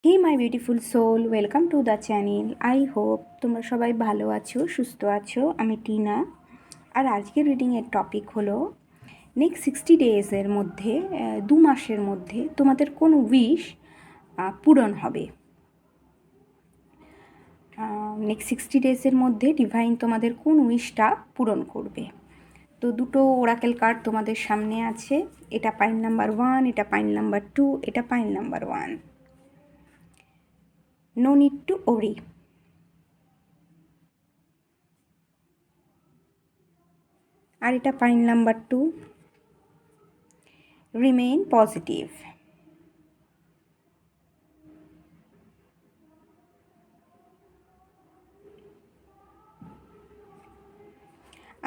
Hey my beautiful soul, welcome to the channel. I hope তোমরা সবাই ভালো আছো, সুস্থ আছো। আমি টিনা। আর আজকের রিডিংয়ের টপিক হলো নেক্সট 60 ডেজের মধ্যে, 2 মাসের মধ্যে তোমাদের কোন উইশ পূরণ হবে। নেক্সট 60 ডেজের মধ্যে ডিভাইন তোমাদের কোন উইশটা পূরণ করবে। তো দুটো ওরাকেল কার্ড তোমাদের সামনে আছে। এটা পাইল নাম্বার 1, এটা পাইল নাম্বার 2, এটা pile number 1। No need to worry. আর এটা পাইল নাম্বার 2, রিমেইন পজিটিভ।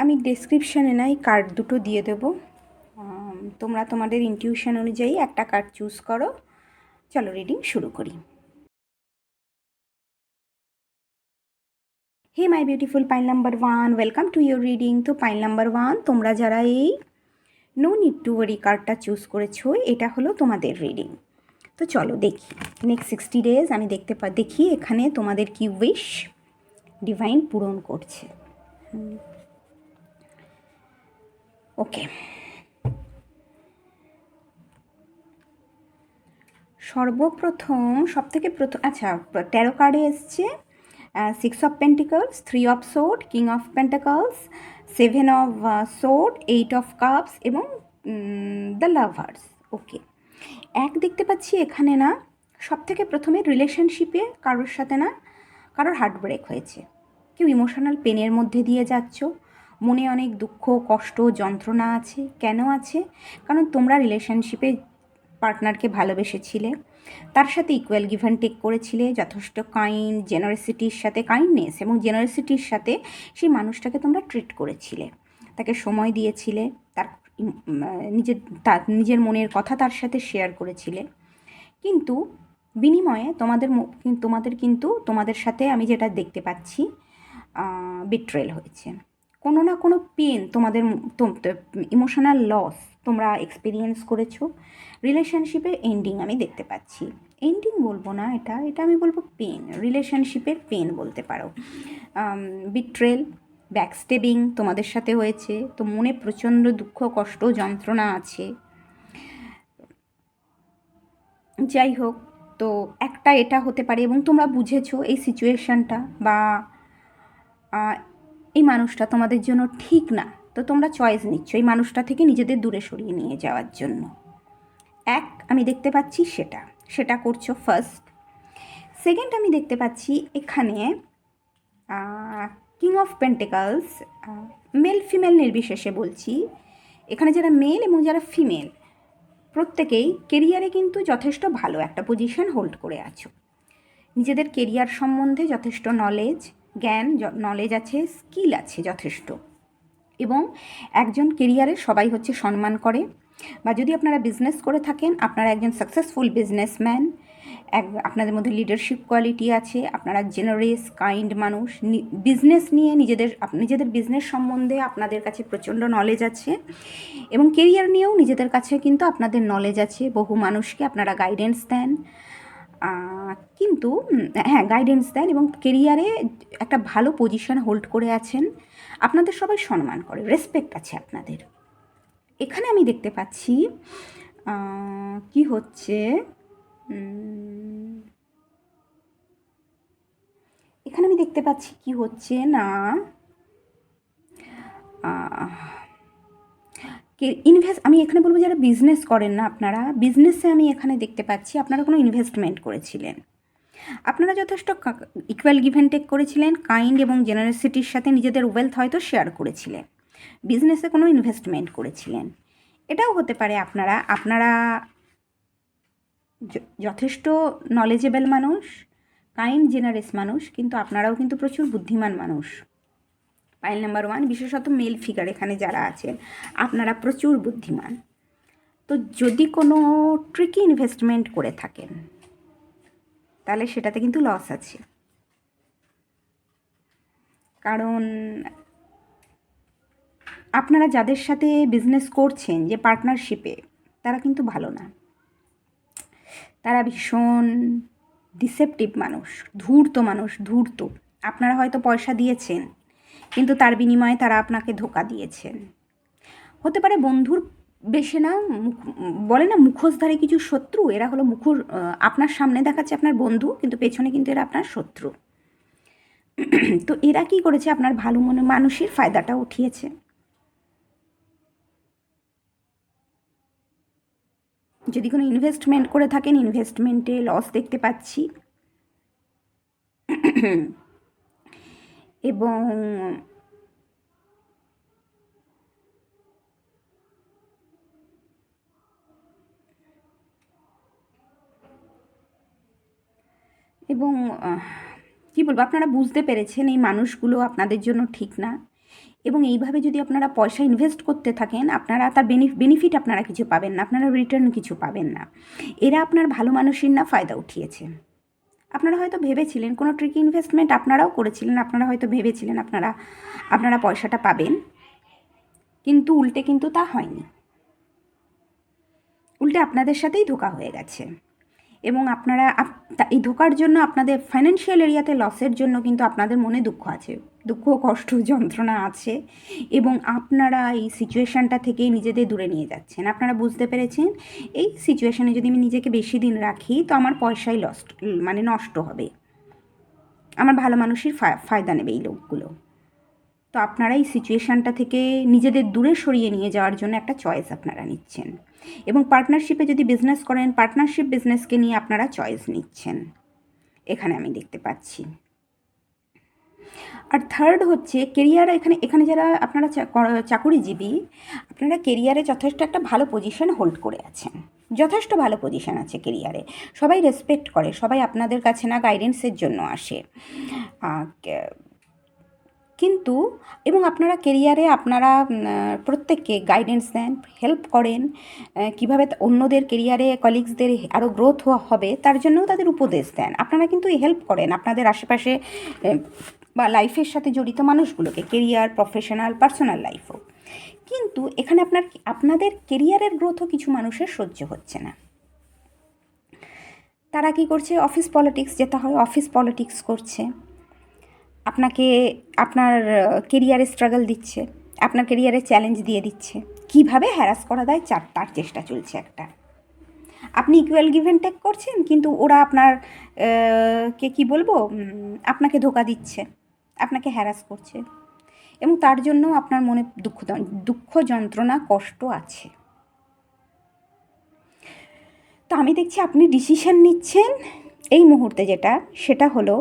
আমি ডেসক্রিপশানে নাই কার্ড দুটো দিয়ে দেবো, তোমরা তোমাদের ইনটিউশন অনুযায়ী একটা কার্ড চুজ করো। চলো রিডিং শুরু করি। Hey my beautiful pile number 1, welcome to your reading. তো পাইল নাম্বার 1, তোমরা যারা এই নো নিড টু ওয়ারি কার্ডটা চুজ করেছো, এটা হলো তোমাদের রিডিং। তো চলো দেখি নেক্সট 60 ডেজ আমি দেখি এখানে তোমাদের কি উইশ ডিভাইন পূরণ করছে। ওকে, সবথেকে প্রথম আচ্ছা, ট্যারো কার্ডে এসছে 6 of pentacles, 3 of sword, king of pentacles, 7 of sword, 8 of cups এবং দ্য লাভার্স। ওকে, দেখতে পাচ্ছি এখানে না, সবথেকে প্রথমে রিলেশনশিপে কারোর সাথে না কারোর হার্ট ব্রেক হয়েছে, কেউ ইমোশনাল পেনের মধ্যে দিয়ে যাচ্ছ, মনে অনেক দুঃখ, কষ্ট, যন্ত্রণা আছে। কেন আছে? কারণ তোমরা রিলেশনশিপে পার্টনারকে ভালোবেসেছিলে, তার সাথে ইকুয়াল গিভ অ্যান্ড টেক করেছিলে, যথেষ্ট কাইন্ডনেস এবং জেনারেসিটির সাথে সেই মানুষটাকে তোমরা ট্রিট করেছিলে, তাকে সময় দিয়েছিলে, তার নিজের মনের কথা তার সাথে শেয়ার করেছিলে। কিন্তু বিনিময়ে তোমাদের সাথে আমি যেটা দেখতে পাচ্ছি, বিট্রেল হয়েছে। কোনো না কোনো পেন, তোমাদের ইমোশনাল লস তোমরা এক্সপিরিয়েন্স করেছো। রিলেশনশিপে এন্ডিং আমি দেখতে পাচ্ছি। এন্ডিং বলবো না, এটা আমি বলবো পেন, রিলেশনশিপের পেন বলতে পারো। বিট্রেল, ব্যাকস্টেবিং তোমাদের সাথে হয়েছে, তো মনে প্রচণ্ড দুঃখ, কষ্ট, যন্ত্রণা আছে। যাই হোক, তো একটা এটা হতে পারে এবং তোমরা বুঝেছো এই সিচুয়েশানটা বা এই মানুষটা তোমাদের জন্য ঠিক না, তো তোমরা চয়েস নিচ্ছ এই মানুষটা থেকে নিজেদের দূরে সরিয়ে নিয়ে যাওয়ার জন্য। আমি দেখতে পাচ্ছি সেটা করছো ফার্স্ট। সেকেন্ড, আমি দেখতে পাচ্ছি এখানে king of pentacles, male female নির্বিশেষে বলছি, এখানে যারা মেল এবং যারা ফিমেল প্রত্যেকেই কেরিয়ারে কিন্তু যথেষ্ট ভালো একটা পজিশন হোল্ড করে আছো। নিজেদের কেরিয়ার সম্বন্ধে যথেষ্ট নলেজ আছে, স্কিল আছে যথেষ্ট, এবং একজন কেরিয়ারে সবাই সম্মান করে। বা যদি আপনারা বিজনেস করে থাকেন, আপনারা একজন সাকসেসফুল বিজনেসম্যান, আপনাদের মধ্যে লিডারশিপ কোয়ালিটি আছে, আপনারা জেনারেস কাইন্ড মানুষ, বিজনেস নিয়ে নিজেদের বিজনেস সম্বন্ধে আপনাদের কাছে প্রচণ্ড নলেজ আছে, এবং কেরিয়ার নিয়েও নিজেদের কাছে কিন্তু আপনাদের নলেজ আছে। বহু মানুষকে আপনারা গাইডেন্স দেন, গাইডেন্স দেন এবং কেরিয়ারে একটা ভালো পজিশন হোল্ড করে আছেন। আপনাদের সবাই সম্মান করে, রেসপেক্ট আছে আপনাদের। এখানে আমি দেখতে পাচ্ছি কি হচ্ছে, এখানে আমি দেখতে পাচ্ছি কি হচ্ছে না, আমি এখানে বলবো যারা বিজনেস করেন না, আপনারা বিজনেসে আমি এখানে দেখতে পাচ্ছি আপনারা কোনো ইনভেস্টমেন্ট করেছিলেন, আপনারা যথেষ্ট ইকুয়াল গিভ অ্যান্ড টেক করেছিলেন, কাইন্ড এবং জেনারেসিটির সাথে নিজেদের ওয়েলথ হয়তো শেয়ার করেছিলেন, বিজনেসে কোনো ইনভেস্টমেন্ট করেছিলেন। এটাও হতে পারে আপনারা যথেষ্ট নলেজেবল মানুষ, কাইন্ড জেনারেস মানুষ, কিন্তু আপনারাও কিন্তু প্রচুর বুদ্ধিমান মানুষ। পাইল নাম্বার 1, বিশেষত মেল ফিগার এখানে যারা আছেন, আপনারা প্রচুর বুদ্ধিমান। তো যদি কোনো ট্রিকি ইনভেস্টমেন্ট করে থাকেন, তাহলে সেটাতে কিন্তু লস আছে, কারণ আপনারা যাদের সাথে বিজনেস করছেন, যে পার্টনারশিপে, তারা কিন্তু ভালো না, তারা ভীষণ ডিসেপটিভ মানুষ, ধূর্ত। আপনারা হয়তো পয়সা দিয়েছেন, কিন্তু তার বিনিময়ে তারা আপনাকে ধোঁকা দিয়েছেন। হতে পারে বন্ধুর বেশি না, বলে না মুখোশধারী কিছু শত্রু, এরা হলো আপনার সামনে দেখাচ্ছে আপনার বন্ধু, কিন্তু পেছনে কিন্তু এরা আপনার শত্রু। তো এরা কি করেছে, আপনার ভালো মনে মানুষের ফায়দাটা উঠিয়েছে। যদি কোনো ইনভেস্টমেন্ট করে থাকেন, ইনভেস্টমেন্টে লস দেখতে পাচ্ছি। এবং এবং কী বলবো, আপনারা বুঝতে পেরেছেন এই মানুষগুলো আপনাদের জন্য ঠিক না। এবং এইভাবে যদি আপনারা পয়সা ইনভেস্ট করতে থাকেন, আপনারা তার বেনিফিট আপনারা কিছু পাবেন না, আপনারা রিটার্ন কিছু পাবেন না। এরা আপনার ভালো মানুষের না ফায়দা উঠিয়েছে। আপনারা হয়তো ভেবেছিলেন কোনো ট্রিকি ইনভেস্টমেন্ট আপনারাও করেছিলেন, আপনারা হয়তো ভেবেছিলেন আপনারা পয়সাটা পাবেন, কিন্তু উল্টে কিন্তু তা হয়নি। উল্টে আপনাদের সাথেই ধোঁকা হয়ে গেছে। এবং আপনারা এই ধোঁকার জন্য আপনাদের ফাইন্যান্সিয়াল এরিয়াতে লসের জন্য কিন্তু আপনাদের মনে দুঃখ আছে, দুঃখ কষ্ট যন্ত্রণা আছে। এবং আপনারা এই সিচুয়েশানটা থেকে নিজেদের দূরে নিয়ে যাচ্ছেন। আপনারা বুঝতে পেরেছেন এই সিচুয়েশানে যদি আমি নিজেকে বেশি দিন রাখি তো আমার পয়সাই নষ্ট হবে, আমার ভালো মানুষের ফায়দা নেবে এই লোকগুলো। তো আপনারা এই সিচুয়েশানটা থেকে নিজেদের দূরে সরিয়ে নিয়ে যাওয়ার জন্য একটা চয়েস আপনারা নিচ্ছেন। এবং পার্টনারশিপে যদি বিজনেস করেন, পার্টনারশিপ বিজনেসকে নিয়ে আপনারা চয়েস নিচ্ছেন, এখানে আমি দেখতে পাচ্ছি। আর থার্ড হচ্ছে কেরিয়ার। এখানে যারা আপনারা চাকুরিজীবী, আপনারা কেরিয়ারে যথেষ্ট একটা ভালো পজিশন হোল্ড করে আছেন, যথেষ্ট ভালো পজিশন আছে কেরিয়ারে, সবাই রেসপেক্ট করে, সবাই আপনাদের কাছে না গাইডেন্সের জন্য আসে। কিন্তু এবং আপনারা কেরিয়ারে আপনারা প্রত্যেককে গাইডেন্স দেন, হেল্প করেন, কীভাবে অন্যদের কেরিয়ারে কলিগসদের আরও গ্রোথ হবে তার জন্যও তাদের উপদেশ দেন। আপনারা কিন্তু হেল্প করেন আপনাদের আশেপাশে বা লাইফের সাথে জড়িত মানুষগুলোকে, কেরিয়ার, প্রফেশনাল, পার্সোনাল লাইফও। কিন্তু এখানে আপনাদের কেরিয়ারের গ্রোথও কিছু মানুষের সহ্য হচ্ছে না। তারা কি করছে, অফিস পলিটিক্স যেটা হয় অফিস পলিটিক্স করছে, আপনাকে আপনার কেরিয়ারে স্ট্রাগল দিচ্ছে, আপনার কেরিয়ারে চ্যালেঞ্জ দিয়ে দিচ্ছে, কিভাবে হ্যারাস করা যায় তার চেষ্টা চলছে একটা। আপনি ইকুয়াল গিভ অ্যান্ড টেক করছেন, কিন্তু ওরা কি বলবো, আপনাকে ধোঁকা দিচ্ছে, আপনাকে হ্যারাস করছে, এবং তার জন্য আপনার মনে দুঃখ যন্ত্রণা কষ্ট আছে। তো আমি দেখছি আপনি ডিসিশন নিচ্ছেন এই মুহূর্তে, সেটা হলো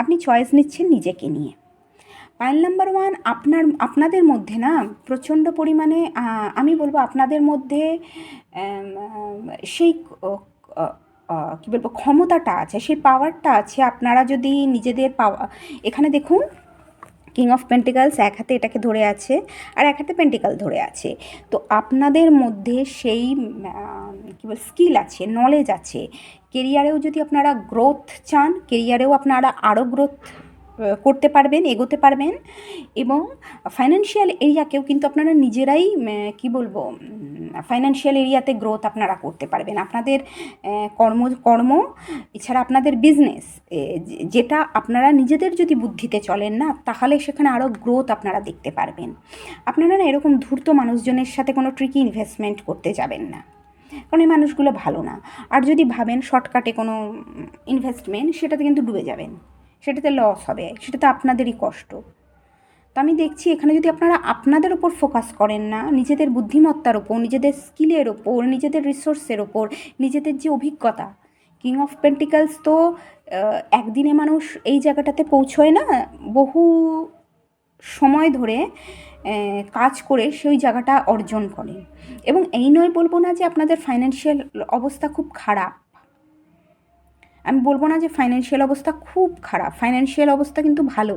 আপনি চয়েস নিচ্ছেন নিজেকে নিয়ে। পয়েন্ট নাম্বার 1, আপনাদের মধ্যে না প্রচণ্ড পরিমাণে আমি বলবো আপনাদের মধ্যে সেই কী বলবো ক্ষমতাটা আছে, সেই পাওয়ারটা আছে। আপনারা যদি নিজেদের এখানে দেখুন কিং অফ পেন্টিকালস এক হাতে এটাকে ধরে আছে আর এক হাতে পেন্টিকাল ধরে আছে। তো আপনাদের মধ্যে সেই স্কিল আছে, নলেজ আছে। কেরিয়ারেও যদি আপনারা গ্রোথ চান, কেরিয়ারেও আপনারা আরও গ্রোথ করতে পারবেন, এগোতে পারবেন। এবং ফাইন্যান্সিয়াল এরিয়াকেও কিন্তু আপনারা নিজেরাই ফাইন্যান্সিয়াল এরিয়াতে গ্রোথ আপনারা করতে পারবেন। আপনাদের কর্ম এছাড়া আপনাদের বিজনেস, যেটা আপনারা নিজেদের যদি বুদ্ধিতে চলেন না, তাহলে সেখানে আরও গ্রোথ আপনারা দেখতে পারবেন। আপনারা না এরকম ধূর্ত মানুষজনের সাথে কোনো ট্রিকি ইনভেস্টমেন্ট করতে যাবেন না, কারণ এই মানুষগুলো ভালো না। আর যদি ভাবেন শর্টকাটে কোনো ইনভেস্টমেন্ট, সেটাতে কিন্তু ডুবে যাবেন, সেটাতে লস হবে, সেটাতে আপনাদেরই কষ্ট। তো আমি দেখছি এখানে যদি আপনারা আপনাদের ওপর ফোকাস করেন না, নিজেদের বুদ্ধিমত্তার ওপর, নিজেদের স্কিলের ওপর, নিজেদের রিসোর্সের ওপর, নিজেদের যে অভিজ্ঞতা, কিং অফ পেন্টিকালস তো একদিনে মানুষ এই জায়গাটাতে পৌঁছয় না, বহু সময় ধরে কাজ করে সেই জায়গাটা অর্জন করে। এবং এই নয় বলবো না যে আপনাদের ফাইন্যান্সিয়াল অবস্থা খুব খারাপ, আমি বলবো না যে ফাইন্যান্সিয়াল অবস্থা খুব খারাপ, ফাইন্যান্সিয়াল অবস্থা কিন্তু ভালো,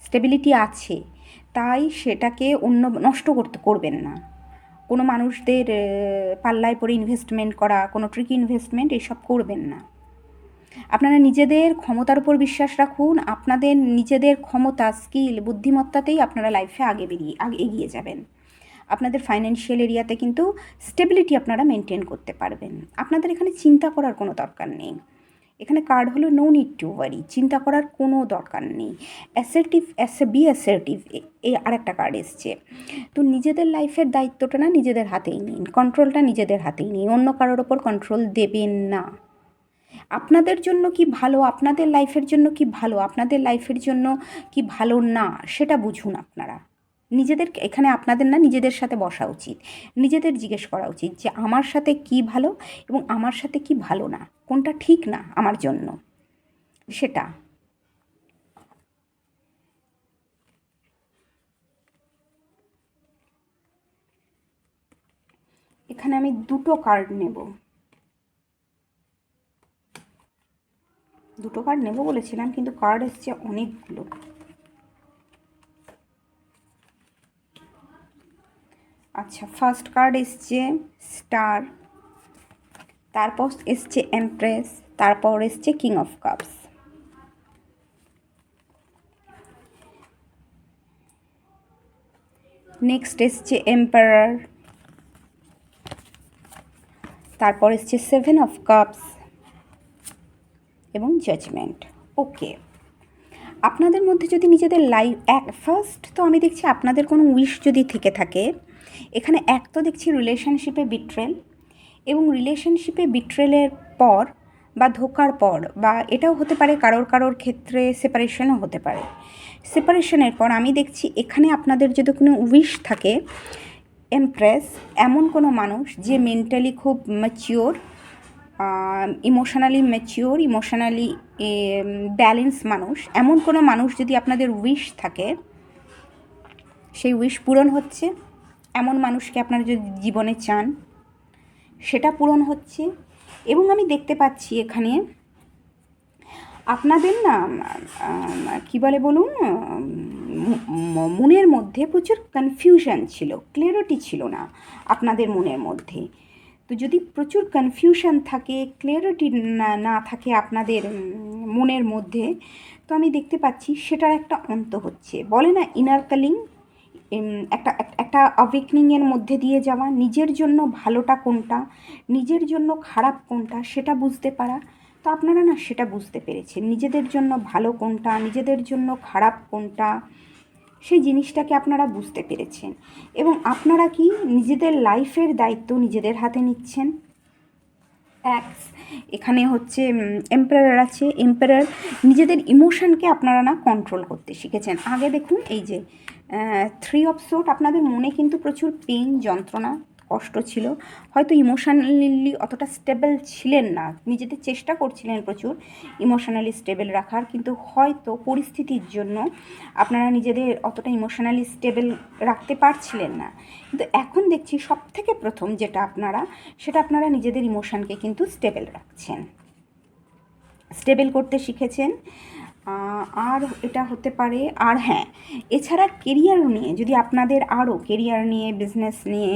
স্টেবিলিটি আছে। তাই সেটাকে নষ্ট করবেন না। কোনো মানুষদের পাল্লায় পড়ে ইনভেস্টমেন্ট করা, কোনো ট্রিকি ইনভেস্টমেন্ট এসব করবেন না। আপনারা নিজেদের ক্ষমতার উপর বিশ্বাস রাখুন, আপনাদের নিজেদের ক্ষমতা, স্কিল, বুদ্ধিমত্তাতেই আপনারা লাইফে আগে এগিয়ে যাবেন। আপনাদের ফাইন্যান্সিয়াল এরিয়াতে কিন্তু স্টেবিলিটি আপনারা মেনটেন করতে পারবেন। আপনাদের এখানে চিন্তা করার কোনো দরকার নেই। এখানে কার্ড হলো নো নিড টু ওয়ারি, চিন্তা করার কোনো দরকার নেই। অ্যাসার্টিভ বি অ্যাসার্টিভ, এই আরেকটা কার্ড এসছে। তো নিজেদের লাইফের দায়িত্বটা না নিজেদের হাতেই নিন, কন্ট্রোলটা নিজেদের হাতেই নিন, অন্য কারোর ওপর কন্ট্রোল দেবেন না। আপনাদের জন্য কি ভালো, আপনাদের লাইফের জন্য কি ভালো, আপনাদের লাইফের জন্য কি ভালো না, সেটা বুঝুন আপনারা। নিজেদের এখানে আপনাদের না নিজেদের সাথে বসা উচিত, নিজেদের জিজ্ঞেস করা উচিত যে আমার সাথে কি ভালো এবং আমার সাথে কি ভালো না, কোনটা ঠিক না আমার জন্য সেটা। এখানে আমি দুটো কার্ড নেব, দুটো কার্ড নেব বলেছিলাম কিন্তু কার্ড এসছে অনেকগুলো। আচ্ছা, ফার্স্ট কার্ড এসছে স্টার, তারপর এসছে এমপ্রেস, তারপর এসছে কিং অফ কাপস। নেক্সট এসছে এম্পারার, তারপর এসছে সেভেন অফ কাপস এবং জাজমেন্ট। ওকে, আপনাদের মধ্যে যদি নিজেদের লাইফ ফার্স্ট তো আমি দেখছি আপনাদের কোনো উইশ যদি থেকে থাকে, এখানে এক তো দেখছি রিলেশনশিপে বিট্রেল, এবং রিলেশনশিপে বিট্রেলের পর বা ধোকার পর, বা এটাও হতে পারে কারোর ক্ষেত্রে সেপারেশনও হতে পারে। সেপারেশনের পর আমি দেখছি এখানে আপনাদের যদি কোনো উইশ থাকে, এমপ্রেস, এমন কোনো মানুষ যে মেন্টালি খুব mature, emotionally mature, emotionally balance মানুষ, এমন কোনো মানুষ যদি আপনাদের উইশ থাকে, সেই উইশ পূরণ হচ্ছে। এমন মানুষকে আপনারা যদি জীবনে চান সেটা পূরণ হচ্ছে। এবং আমি দেখতে পাচ্ছি এখানে আপনাদের না কী বলে বলুন, মনের মধ্যে প্রচুর কনফিউশন ছিল, ক্লিয়ারিটি ছিল না আপনাদের মনের মধ্যে। তো যদি প্রচুর কনফিউশন থাকে, ক্লিয়ারিটি না থাকে আপনাদের মনের মধ্যে, তো আমি দেখতে পাচ্ছি সেটার একটা অন্ত হচ্ছে। বলে না ইনার কালিং, একটা একটা অ্যাওয়েকনিংয়ের মধ্যে দিয়ে যাওয়া, নিজের জন্য ভালোটা কোনটা, নিজের জন্য খারাপ কোনটা সেটা বুঝতে পারা। তো আপনারা না সেটা বুঝতে পেরেছেন, নিজেদের জন্য ভালো কোনটা, নিজেদের জন্য খারাপ কোনটা, সেই জিনিসটাকে আপনারা বুঝতে পেরেছেন। এবং আপনারা কি নিজেদের লাইফের দায়িত্ব নিজেদের হাতে নিচ্ছেন। এখানে হচ্ছে এম্পারার আছে, এম্পারার, নিজেদের ইমোশনকে আপনারা না কন্ট্রোল করতে শিখেছেন। আগে দেখুন এই যে থ্রি অফ সোর্ড, আপনাদের মনে কিন্তু প্রচুর পেইন, যন্ত্রণা, কষ্ট ছিল, হয়তো ইমোশনালি অতটা স্টেবল ছিলেন না, নিজেদের চেষ্টা করছিলেন প্রচুর ইমোশনালি স্টেবল রাখার, কিন্তু হয়তো পরিস্থিতির জন্য আপনারা নিজেদের অতটা ইমোশনালি স্টেবল রাখতে পারছিলেন না। কিন্তু এখন দেখছি সব থেকে প্রথম যেটা আপনারা নিজেদের ইমোশনকে কিন্তু স্টেবল রাখছেন, স্টেবল করতে শিখেছেন। আর এটা হতে পারে, আর হ্যাঁ, এছাড়া কেরিয়ার নিয়ে যদি আপনাদের আরও কেরিয়ার নিয়ে, বিজনেস নিয়ে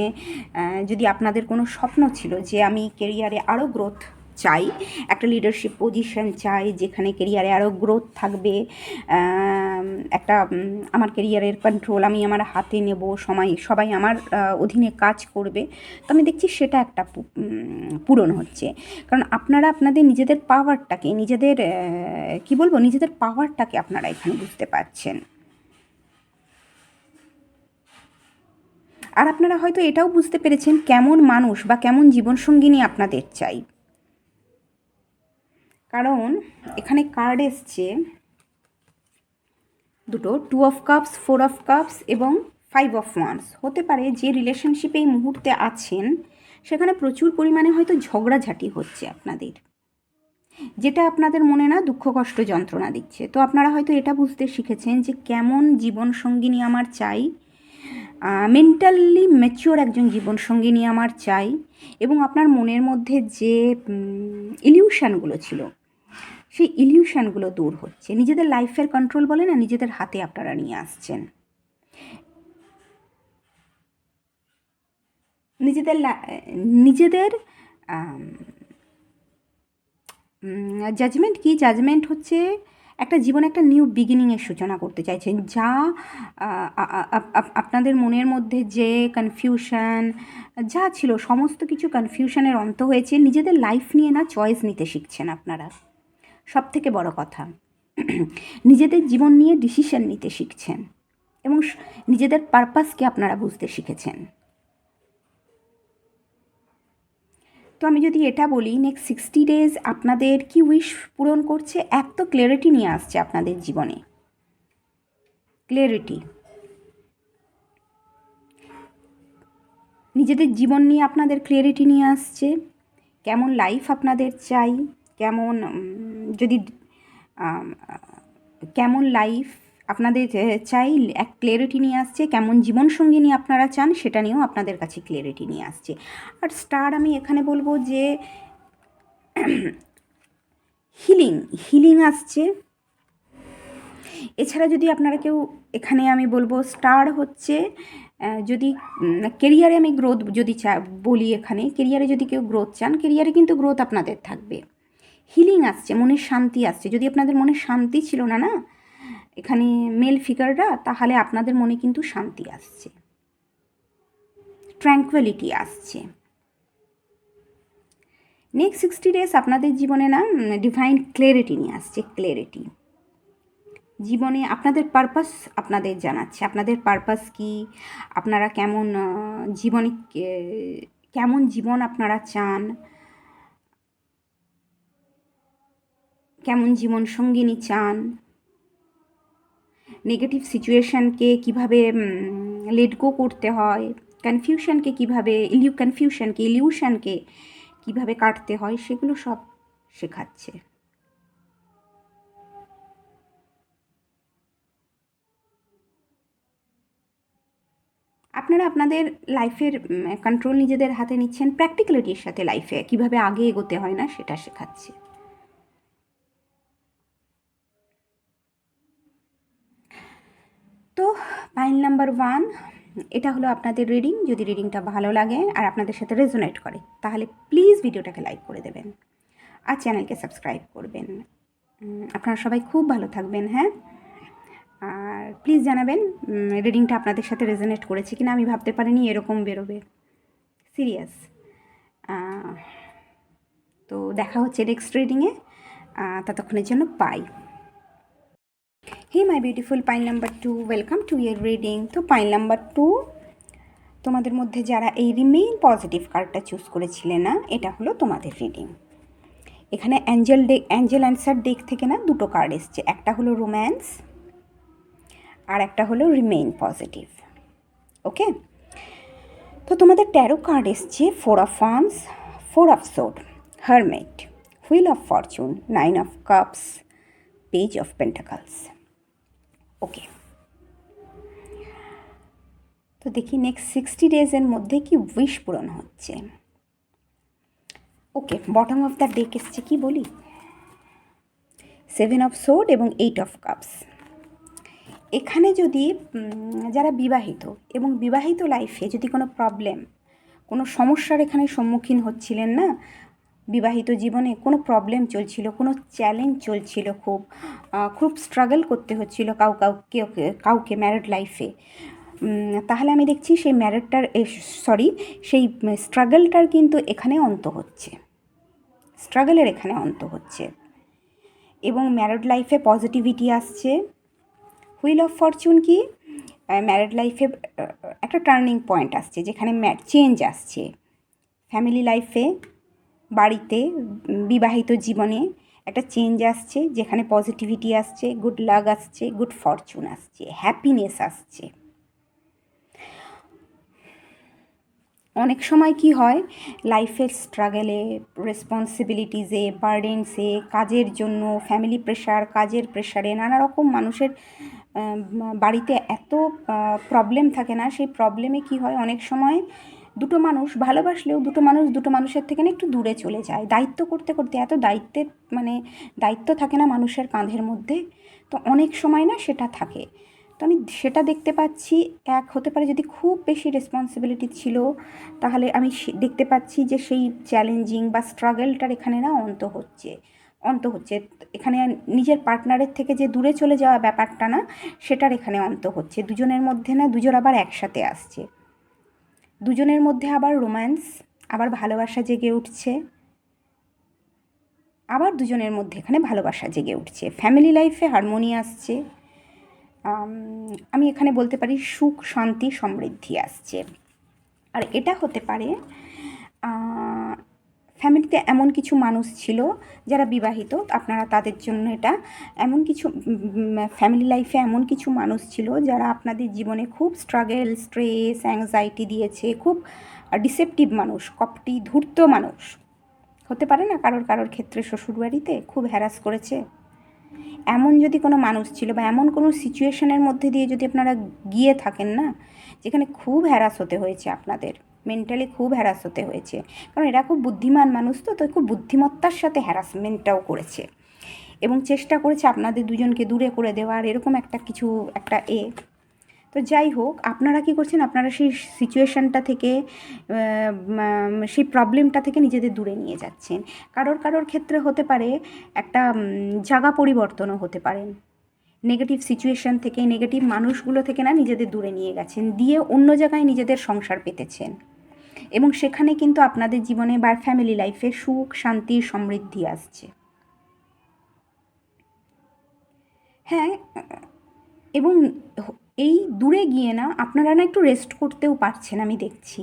যদি আপনাদের কোনো স্বপ্ন ছিল যে আমি কেরিয়ারে আরও গ্রোথ চাই, একটা লিডারশিপ পজিশন চাই যেখানে কেরিয়ারে আরও গ্রোথ থাকবে, একটা আমার কেরিয়ারের কন্ট্রোল আমি আমার হাতে নেব, সবাই আমার অধীনে কাজ করবে, তো আমি দেখছি সেটা একটা পূরণ হচ্ছে। কারণ আপনারা আপনাদের নিজেদের পাওয়ারটাকে, নিজেদের নিজেদের পাওয়ারটাকে আপনারা এখানে বুঝতে পারছেন। আর আপনারা হয়তো এটাও বুঝতে পেরেছেন কেমন মানুষ বা কেমন জীবনসঙ্গিনী আপনাদের চাই। কারণ এখানে কার্ড এসছে দুটো, two of cups, four of cups এবং ফাইভ অফ ওয়ান্স। হতে পারে যে রিলেশনশিপে এই মুহূর্তে আছেন সেখানে প্রচুর পরিমাণে হয়তো ঝগড়াঝাটি হচ্ছে আপনাদের, যেটা আপনাদের মনে না দুঃখ কষ্ট যন্ত্রণা দিচ্ছে। তো আপনারা হয়তো এটা বুঝতে শিখেছেন যে কেমন জীবনসঙ্গিনী আমার চাই, মেন্টালি ম্যাচিওর একজন জীবনসঙ্গিনী আমার চাই, এবং আপনার মনের মধ্যে যে ইলিউশনগুলো ছিল সেই ইলিউশনগুলো দূর হচ্ছে, নিজেদের লাইফের কন্ট্রোল বলে না নিজেদের হাতে আপনারা নিয়ে আসছেন। নিজেদের জাজমেন্ট কি, জাজমেন্ট হচ্ছে একটা জীবনে একটা নিউ বিগিনিংয়ের সূচনা করতে চাইছেন, যা আপনাদের মনের মধ্যে যে কনফিউশন যা ছিল সমস্ত কিছু কনফিউশনের অন্ত হয়েছে। নিজেদের লাইফ নিয়ে না চয়েস নিতে শিখছেন আপনারা, সব থেকে বড় কথা নিজেদের জীবন নিয়ে ডিসিশন নিতে শিখছেন এবং নিজেদের পারপাসকে আপনারা বুঝতে শিখেছেন। তো আমি যদি এটা বলি, নেক্সট 60 ডেজ আপনাদের কি উইশ পূরণ করছে? এক তো ক্লিয়ারিটি নিয়ে আসছে আপনাদের জীবনে, ক্লিয়ারিটি, নিজেদের জীবন নিয়ে আপনাদের ক্লিয়ারিটি নিয়ে আসছে, কেমন লাইফ আপনাদের চাই, কেমন যদি কেমন লাইফ আপনাদের চাই এক ক্লিয়ারিটি নিয়ে আসছে, কেমন জীবনসঙ্গী নিয়ে আপনারা চান সেটা নিয়েও আপনাদের কাছে ক্লিয়ারিটি নিয়ে আসছে। আর স্টার আমি এখানে বলবো যে হিলিং আসছে। এছাড়া যদি আপনারা কেউ, এখানে আমি বলবো স্টার হচ্ছে যদি কেরিয়ারে আমি গ্রোথ যদি বলি, এখানে কেরিয়ারে যদি কেউ গ্রোথ চান, কেরিয়ারে কিন্তু গ্রোথ আপনাদের থাকবে। হিলিং আসছে, মনের শান্তি আসছে। যদি আপনাদের মনে শান্তি ছিল না না এখানে মেল ফিগাররা, তাহলে আপনাদের মনে কিন্তু শান্তি আসছে, ট্র্যাঙ্কুয়ালিটি আসছে। নেক্সট 60 ডেজ আপনাদের জীবনে না ডিভাইন ক্লিয়ারিটি নিয়ে আসছে, ক্লিয়ারিটি। জীবনে আপনাদের পারপাস আপনাদের জানাচ্ছে, আপনাদের পারপাস কি, আপনারা কেমন জীবনে কেমন জীবন আপনারা চান, কেমন জীবন সঙ্গিনী চান, নেগেটিভ সিচুয়েশানকে কীভাবে লেট গো করতে হয়, কনফিউশনকে কীভাবে ইলিউশনকে কীভাবে কাটতে হয়, সেগুলো সব শেখাচ্ছে। আপনারা আপনাদের লাইফের কন্ট্রোল নিজেদের হাতে নিচ্ছেন, প্র্যাকটিক্যালিটির সাথে লাইফে কীভাবে আগে এগোতে হয় না সেটা শেখাচ্ছে। তো পাইল নাম্বার 1, এটা হলো আপনাদের রিডিং। যদি রিডিংটা ভালো লাগে আর আপনাদের সাথে রেজোনেট করে, তাহলে প্লিজ ভিডিওটাকে লাইক করে দেবেন আর চ্যানেলকে সাবস্ক্রাইব করবেন। আপনারা সবাই খুব ভালো থাকবেন, হ্যাঁ। আর প্লিজ জানাবেন রিডিংটা আপনাদের সাথে রেজোনেট করেছে কিনা। আমি ভাবতে পারিনি এরকম বেরোবে, সিরিয়াস। তো দেখা হচ্ছে নেক্সট রিডিংয়ে, ততক্ষণের জন্য bye. Hey my beautiful pile number 2, welcome to your reading. তো পাইল নাম্বার 2, তোমাদের মধ্যে যারা এই রিমেইন পজিটিভ কার্ডটা চুজ করেছিলে না, এটা হলো তোমাদের রিডিং। এখানে অ্যাঞ্জেল অ্যান্সার ডেক থেকে না দুটো কার্ড এসছে, একটা হলো রোম্যান্স আর একটা হলো রিমেইন পজিটিভ। ওকে, তো তোমাদের 13 কার্ড এসছে 4 of wands, 4 of swords, hermit, wheel of fortune, 9 of cups, page of pentacles. Okay, তো দেখি নেক্সট 60 ডেজের মধ্যে কি উইশ পূরণ হচ্ছে। ওকে, বটম অফ দ্য ডেক এসছে, কি বলি, 7 অফ সোর্ড এবং 8 অফ কাপস। এখানে যদি যারা বিবাহিত এবং বিবাহিত লাইফে যদি কোনো প্রবলেম, কোনো সমস্যার এখানে সম্মুখীন হচ্ছিলেন না, বিবাহিত জীবনে কোনো প্রবলেম চলছিল, কোনো চ্যালেঞ্জ চলছিল, খুব স্ট্রাগল করতে হচ্ছিল কাউকে ম্যারিড লাইফে, তাহলে আমি দেখছি সেই সেই স্ট্রাগলটার কিন্তু এখানে অন্ত হচ্ছে, স্ট্রাগলের এখানে অন্ত হচ্ছে এবং ম্যারিড লাইফে পজিটিভিটি আসছে। হুইল অফ ফরচুন কি, ম্যারিড লাইফে একটা টার্নিং পয়েন্ট আসছে, যেখানে চেঞ্জ আসছে ফ্যামিলি লাইফে, বাড়িতে, বিবাহিত জীবনে একটা চেঞ্জ আসছে, যেখানে পজিটিভিটি আসছে, গুড লাক আসছে, গুড ফরচুন আসছে, হ্যাপিনেস আসছে। অনেক সময় কি হয়, লাইফের স্ট্রাগলে, রেসপন্সিবিলিটিসে, বার্ডেন্সে, কাজের জন্য, ফ্যামিলি প্রেশার, কাজের প্রেশারে, নানা রকম মানুষের বাড়িতে এত প্রবলেম থাকে না, সেই প্রবলেমে কি হয়, অনেক সময় দুটো মানুষ ভালোবাসলেও দুটো মানুষের থেকে না একটু দূরে চলে যায়, দায়িত্ব করতে করতে এত দায়িত্ব থাকে না মানুষের কাঁধের মধ্যে, তো অনেক সময় না সেটা থাকে। তো আমি সেটা দেখতে পাচ্ছি, এক হতে পারে যদি খুব বেশি রেসপন্সিবিলিটি ছিল, তাহলে আমি দেখতে পাচ্ছি যে সেই চ্যালেঞ্জিং বা স্ট্রাগলটার এখানে না অন্ত হচ্ছে। অন্ত হচ্ছে। এখানে নিজের পার্টনারের থেকে যে দূরে চলে যাওয়া ব্যাপারটা না, সেটার এখানে অন্ত হচ্ছে। দুজনের মধ্যে না, দুজন আবার একসাথে আসছে, দুজনের মধ্যে আবার রোম্যান্স, আবার ভালোবাসা জেগে উঠছে, আবার দুজনের মধ্যে এখানে ভালোবাসা জেগে উঠছে, ফ্যামিলি লাইফে হারমোনি আসছে। আমি এখানে বলতে পারি সুখ, শান্তি, সমৃদ্ধি আসছে। আর এটা হতে পারে ফ্যামিলিতে এমন কিছু মানুষ ছিল যারা বিবাহিত, আপনারা তাদের জন্য এটা। এমন কিছু ফ্যামিলি লাইফে এমন কিছু মানুষ ছিল যারা আপনাদের জীবনে খুব স্ট্রাগল, স্ট্রেস, অ্যাংজাইটি দিয়েছে, খুব ডিসেপটিভ মানুষ, কপটি, ধূর্ত মানুষ হতে পারে না, কারোর কারোর ক্ষেত্রে শ্বশুরবাড়িতে খুব হ্যারাস করেছে। এমন যদি কোনো মানুষ ছিল বা এমন কোনো সিচুয়েশনের মধ্যে দিয়ে যদি আপনারা গিয়ে থাকেন না, যেখানে খুব হ্যারাস হতে হয়েছে, আপনাদের মেন্টালি খুব হ্যারাস হতে হয়েছে, কারণ এরা খুব বুদ্ধিমান মানুষ, তো খুব বুদ্ধিমত্তার সাথে হ্যারাসমেন্টটাও করেছে এবং চেষ্টা করেছে আপনাদের দুজনকে দূরে করে দেওয়ার, এরকম একটা কিছু একটা তো যাই হোক, আপনারা কি করছেন, আপনারা সেই সিচুয়েশানটা থেকে, সেই প্রবলেমটা থেকে নিজেদের দূরে নিয়ে যাচ্ছেন। কারোর কারোর ক্ষেত্রে হতে পারে একটা জায়গা পরিবর্তনও হতে পারেন, নেগেটিভ সিচুয়েশান থেকে, নেগেটিভ মানুষগুলো থেকে না নিজেদের দূরে নিয়ে গেছেন, দিয়ে অন্য জায়গায় নিজেদের সংসার পেতেছেন, এবং সেখানে কিন্তু আপনাদের জীবনে বা ফ্যামিলি লাইফে সুখ, শান্তি, সমৃদ্ধি আসছে। হ্যাঁ, এবং এই দূরে গিয়ে না আপনারা না একটু রেস্ট করতেও পারছেন, আমি দেখছি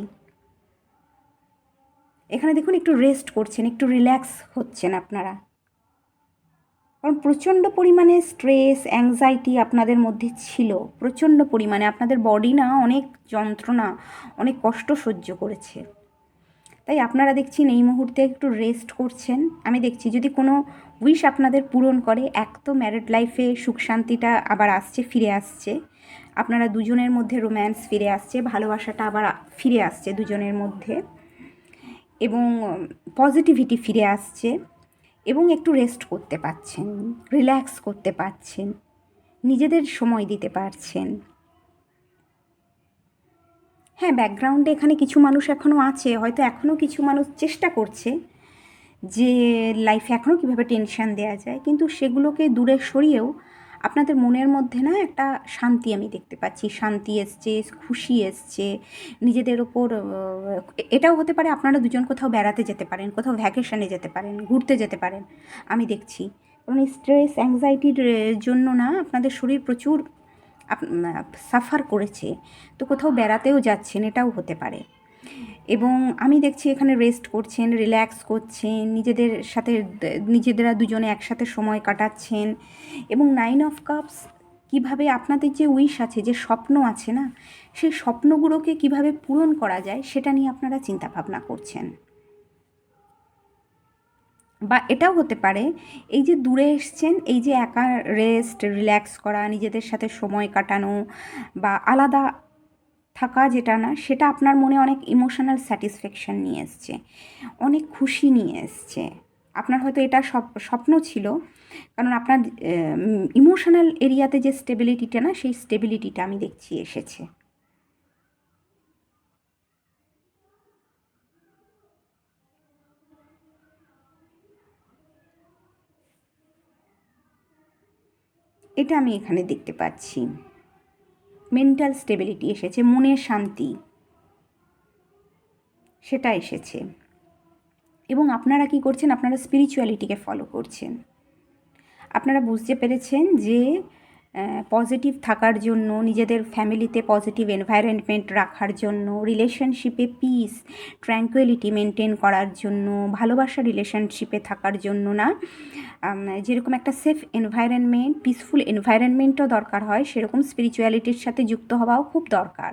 এখানে দেখুন, একটু রেস্ট করছেন, একটু রিল্যাক্স হচ্ছেন আপনারা, কারণ প্রচণ্ড পরিমাণে স্ট্রেস, অ্যাংজাইটি আপনাদের মধ্যে ছিল, প্রচণ্ড পরিমাণে আপনাদের বডি না অনেক যন্ত্রণা, অনেক কষ্ট সহ্য করেছে। তাই আপনারা দেখছেন এই মুহূর্তে একটু রেস্ট করছেন। আমি দেখছি যদি কোনো উইশ আপনাদের পূরণ করে, এক তো ম্যারিড লাইফে সুখ শান্তিটা আবার আসছে, ফিরে আসছে, আপনারা দুজনের মধ্যে রোম্যান্স ফিরে আসছে, ভালোবাসাটা আবার ফিরে আসছে দুজনের মধ্যে, এবং পজিটিভিটি ফিরে আসছে, এবং একটু রেস্ট করতে পারছেন, রিল্যাক্স করতে পারছেন, নিজেদের সময় দিতে পারছেন। হ্যাঁ, ব্যাকগ্রাউন্ডে এখানে কিছু মানুষ এখনও আছে, হয়তো এখনও কিছু মানুষ চেষ্টা করছে যে লাইফে এখনও কীভাবে টেনশান দেওয়া যায়, কিন্তু সেগুলোকে দূরে সরিয়েও আপনাদের মনের মধ্যে না একটা শান্তি আমি দেখতে পাচ্ছি, শান্তি এসছে, খুশি এসছে নিজেদের ওপর। এটাও হতে পারে আপনারা দুজন কোথাও বেড়াতে যেতে পারেন, কোথাও ভ্যাকেশনে যেতে পারেন, ঘুরতে যেতে পারেন, আমি দেখছি। কারণ এই স্ট্রেস, অ্যাংজাইটির জন্য না আপনাদের শরীর প্রচুর সাফার করেছে, তো কোথাও বেড়াতেও যাচ্ছেন, এটাও হতে পারে। এবং আমি দেখছি এখানে রেস্ট করছেন, রিল্যাক্স করছেন, নিজেদের সাথে নিজেদেরা দুজনে একসাথে সময় কাটাচ্ছেন, এবং 9 অফ কাপস কীভাবে আপনাদের যে উইশ আছে, যে স্বপ্ন আছে না, সেই স্বপ্নগুলোকে কিভাবে পূরণ করা যায় সেটা নিয়ে আপনারা চিন্তা ভাবনা করছেন। বা এটাও হতে পারে এই যে দূরে এসছেন, এই যে একা রেস্ট, রিল্যাক্স করা, নিজেদের সাথে সময় কাটানো বা আলাদা থাকা, যেটা না সেটা আপনার মনে অনেক ইমোশনাল স্যাটিসফ্যাকশান নিয়ে এসছে, অনেক খুশি নিয়ে এসছে। আপনার হয়তো এটা স্বপ্ন ছিল, কারণ আপনার ইমোশনাল এরিয়াতে যে স্টেবিলিটিটা না, সেই স্টেবিলিটিটা আমি দেখছি এসেছে। এটা আমি এখানে দেখতে পাচ্ছি, মেন্টাল স্টেবিলিটি এসেছে, মনের শান্তি সেটা এসেছে। এবং আপনারা কি করছেন, আপনারা স্পিরিচুয়ালিটিকে ফলো করছেন, আপনারা বুঝতে পেরেছেন যে পজিটিভ থাকার জন্য, নিজেদের ফ্যামিলিতে পজিটিভ এনভায়রনমেন্ট রাখার জন্য, রিলেশনশিপে পিস, ট্র্যাঙ্কুয়ালিটি মেনটেন করার জন্য, ভালোবাসা রিলেশনশিপে থাকার জন্য না, যেরকম একটা সেফ এনভায়রনমেন্ট, পিসফুল এনভায়রনমেন্টও দরকার হয়, সেরকম স্পিরিচুয়ালিটির সাথে যুক্ত হওয়াও খুব দরকার।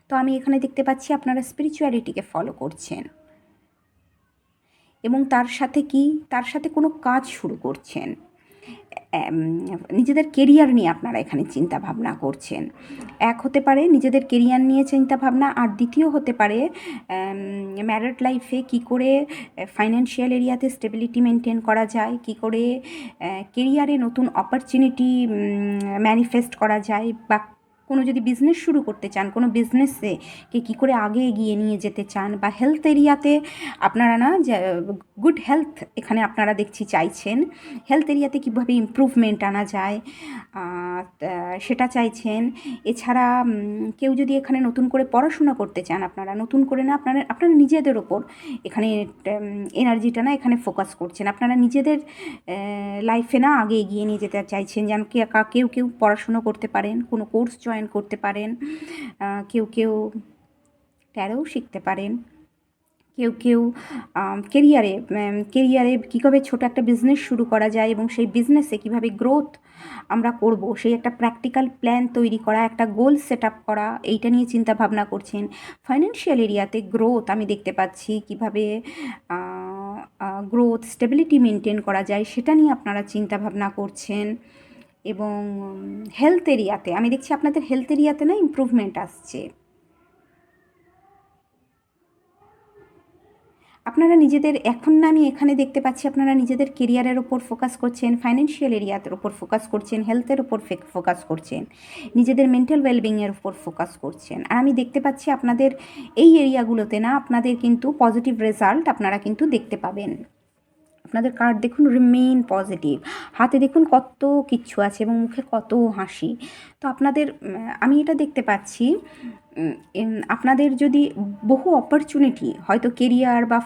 তো আমি এখানে দেখতে পাচ্ছি আপনারা স্পিরিচুয়ালিটিকে ফলো করছেন, এবং তার সাথে কোনো কাজ শুরু করছেন, নিজেদের কেরিয়ার নিয়ে আপনারা এখানে চিন্তা ভাবনা করছেন। এক হতে পারে নিজেদের কেরিয়ার নিয়ে চিন্তা ভাবনা, আর দ্বিতীয় হতে পারে ম্যারিড লাইফে কী করে ফাইন্যান্সিয়াল এরিয়াতে স্টেবিলিটি মেনটেন করা যায়, কী করে কেরিয়ারে নতুন অপরচুনিটি ম্যানিফেস্ট করা যায়, বা কোনো যদি বিজনেস শুরু করতে চান, কোনো বিজনেসে কী করে আগে এগিয়ে নিয়ে যেতে চান, বা হেলথ এরিয়াতে আপনারা না যে গুড হেলথ এখানে আপনারা দেখছি চাইছেন, হেলথ এরিয়াতে কীভাবে ইমপ্রুভমেন্ট আনা যায় সেটা চাইছেন। এছাড়া কেউ যদি এখানে নতুন করে পড়াশোনা করতে চান, আপনারা নতুন করে না আপনারা নিজেদের ওপর এখানে এনার্জিটা না এখানে ফোকাস করছেন, আপনারা নিজেদের লাইফে না আগে এগিয়ে নিয়ে যেতে চাইছেন। যেন কেউ পড়াশুনো করতে পারেন, কোনো কোর্স জয়েন করতে পারেন, কেউ ট্যারোও শিখতে পারেন, কেউ কেরিয়ারে কীভাবে ছোটো একটা বিজনেস শুরু করা যায় এবং সেই বিজনেসে কীভাবে গ্রোথ আমরা করব, সেই একটা প্র্যাকটিক্যাল প্ল্যান তৈরি করা, একটা গোল সেট আপ করা, এইটা নিয়ে চিন্তা ভাবনা করছেন। ফাইন্যান্সিয়াল এরিয়াতে গ্রোথ আমি দেখতে পাচ্ছি, কীভাবে গ্রোথ স্টেবিলিটি মেনটেন করা যায় সেটা নিয়ে আপনারা চিন্তা ভাবনা করছেন। এবং হেলথ এরিয়াতে আমি দেখছি আপনাদের হেলথ এরিয়াতে না ইমপ্রুভমেন্ট আসছে। আপনারা নিজেদের এখন না আমি এখানে দেখতে পাচ্ছি আপনারা নিজেদের কেরিয়ারের ওপর ফোকাস করছেন, ফাইন্যান্সিয়াল এরিয়ার ওপর ফোকাস করছেন, হেলথের ওপর ফোকাস করছেন, নিজেদের মেন্টাল ওয়েলবিংয়ের ওপর ফোকাস করছেন। আর আমি দেখতে পাচ্ছি আপনাদের এই এরিয়াগুলোতে না আপনাদের কিন্তু পজিটিভ রেজাল্ট আপনারা কিন্তু দেখতে পাবেন। আপনাদের কার্ড দেখুন রিমেইন পজিটিভ, হাতে দেখুন কত কিচ্ছু আছে এবং মুখে কত হাসি। তো আপনাদের আমি এটা দেখতে পাচ্ছি আপনাদের যদি বহু অপরচুনিটি হয়তো কেরিয়ার বা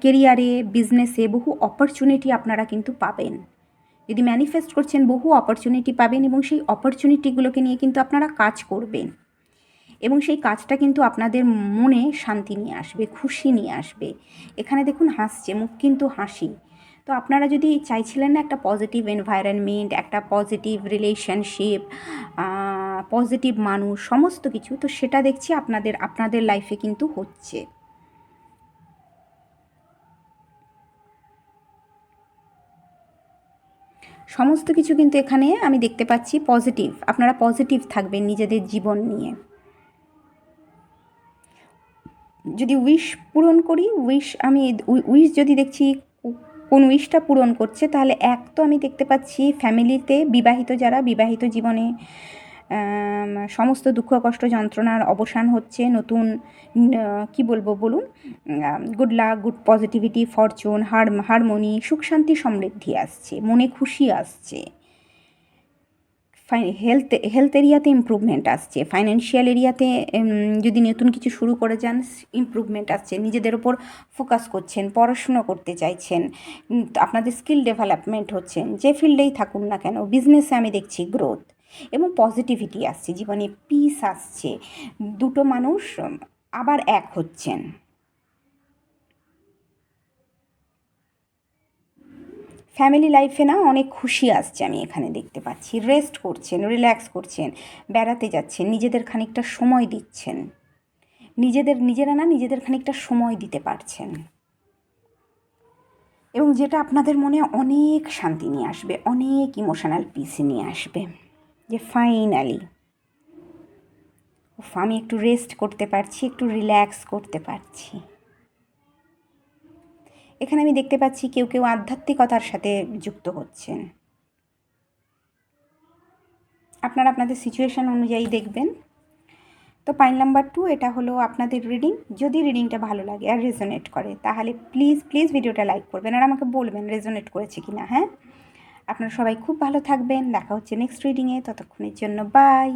কেরিয়ারে বিজনেসে বহু অপরচুনিটি আপনারা কিন্তু পাবেন। যদি ম্যানিফেস্ট করছেন বহু অপরচুনিটি পাবেন এবং সেই অপরচুনিটিগুলোকে নিয়ে কিন্তু আপনারা কাজ করবেন এবং সেই কাজটা কিন্তু আপনাদের মনে শান্তি নিয়ে আসবে, খুশি নিয়ে আসবে। এখানে দেখুন হাসছে, মুখ কিন্তু হাসি। তো আপনারা যদি চাইছিলেন না একটা পজিটিভ এনভায়রনমেন্ট, একটা পজিটিভ রিলেশনশিপ, পজিটিভ মানুষ, সমস্ত কিছু, তো সেটা দেখছি আপনাদের লাইফে কিন্তু হচ্ছে। সমস্ত কিছু কিন্তু এখানে আমি দেখতে পাচ্ছি পজিটিভ, আপনারা পজিটিভ থাকবেন নিজেদের জীবন নিয়ে। যদি উইশ পূরণ করি, উইশ যদি দেখছি কোন উইশটা পূরণ করছে, তাহলে এক তো আমি দেখতে পাচ্ছি ফ্যামিলিতে যারা বিবাহিত জীবনে সমস্ত দুঃখ কষ্ট যন্ত্রণার অবসান হচ্ছে, নতুন কি বলবো বলুন, good luck, good positivity, Fortune, harmony, সুখ শান্তি সমৃদ্ধি আসছে, মনে খুশি আসছে। হেলথ এরিয়াতে ইমপ্রুভমেন্ট আসছে, ফাইন্যান্সিয়াল এরিয়াতে যদি নতুন কিছু শুরু করে যান ইমপ্রুভমেন্ট আসছে, নিজেদের ওপর ফোকাস করছেন, পড়াশুনো করতে চাইছেন, আপনাদের স্কিল ডেভেলপমেন্ট হচ্ছেন, যে ফিল্ডেই থাকুন না কেন, বিজনেসে আমি দেখছি গ্রোথ এবং পজিটিভিটি আসছে, জীবনে পিস আসছে, দুটো মানুষ আবার এক হচ্ছেন। ফ্যামিলি লাইফে না অনেক খুশি আসছে আমি এখানে দেখতে পাচ্ছি, রেস্ট করছেন, রিল্যাক্স করছেন, বেড়াতে যাচ্ছেন, নিজেদের খানিকটা সময় দিচ্ছেন, নিজেদের খানিকটা সময় দিতে পারছেন এবং যেটা আপনাদের মনে অনেক শান্তি নিয়ে আসবে, অনেক ইমোশনাল পিস নিয়ে আসবে, যে ফাইনালি আমি একটু রেস্ট করতে পারছি, একটু রিল্যাক্স করতে পারছি। এখানে আমি দেখতে পাচ্ছি কেউ আধ্যাত্মিকতার সাথে যুক্ত হচ্ছেন। আপনারা আপনাদের সিচুয়েশান অনুযায়ী দেখবেন। তো পাইল নাম্বার 2 এটা হলো আপনাদের রিডিং। যদি রিডিংটা ভালো লাগে আর রেজোনেট করে তাহলে প্লিজ ভিডিওটা লাইক করবেন আর আমাকে বলবেন রেজোনেট করেছে কি না। হ্যাঁ, আপনারা সবাই খুব ভালো থাকবেন, দেখা হচ্ছে নেক্সট রিডিংয়ে, ততক্ষণের জন্য বাই।